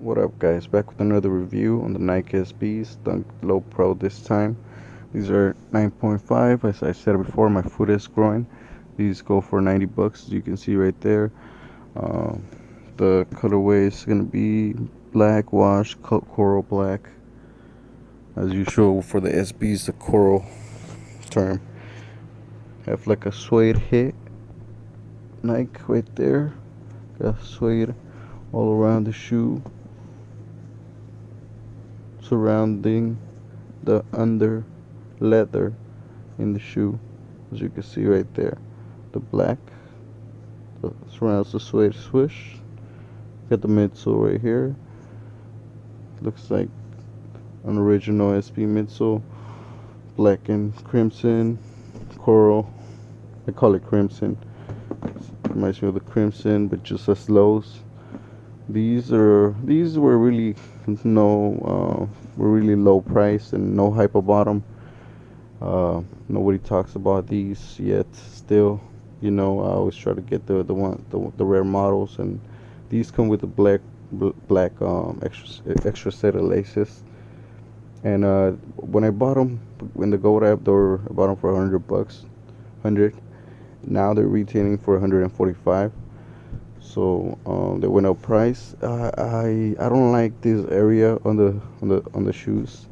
What up, guys? Back with another review on the Nike SBs, Dunk Low Pro this time. These are 9.5. As I said before, my foot is growing. These go for 90 bucks, as you can see right there. Uh, the colorway is going to be black wash, coral black. As usual for the SBs, the coral term. Have like a suede hit, Nike right there. Got suede all around the shoe, surrounding the under leather in the shoe, as you can see right there. The black surrounds the suede swoosh. Got the midsole right here. Looks like an original SB midsole, black and crimson, coral. I call it crimson. Reminds me of the crimson, but just as lows. These were really were really low price and no hype about them. Nobody talks about these yet. Still, I always try to get the rare models, and these come with the black extra set of laces. And when I bought them in the Gold app, I bought them for $100, 100. Now they're retailing for 145. So they went up price. I don't like this area on the shoes.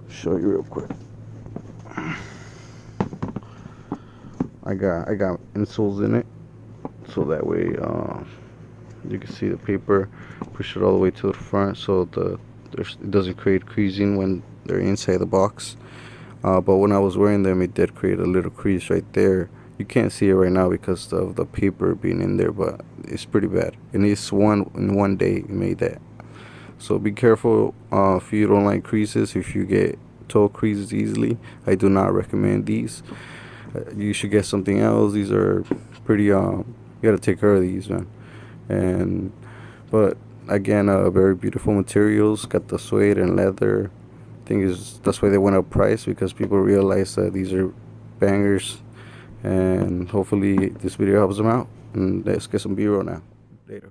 Show you real quick. I got insoles in it, so that way you can see the paper. Push it all the way to the front, so it doesn't create creasing when they're inside the box. But when I was wearing them, it did create a little crease right there. You can't see it right now because of the paper being in there, but it's pretty bad. And it's in one day it made that. So be careful if you don't like creases. If you get toe creases easily, I do not recommend these. You should get something else. These are pretty you gotta take care of these, man. But again, very beautiful materials. Got the suede and leather. That's why they went up price, because people realize that these are bangers. And hopefully this video helps them out. And let's get some B-roll now. Later.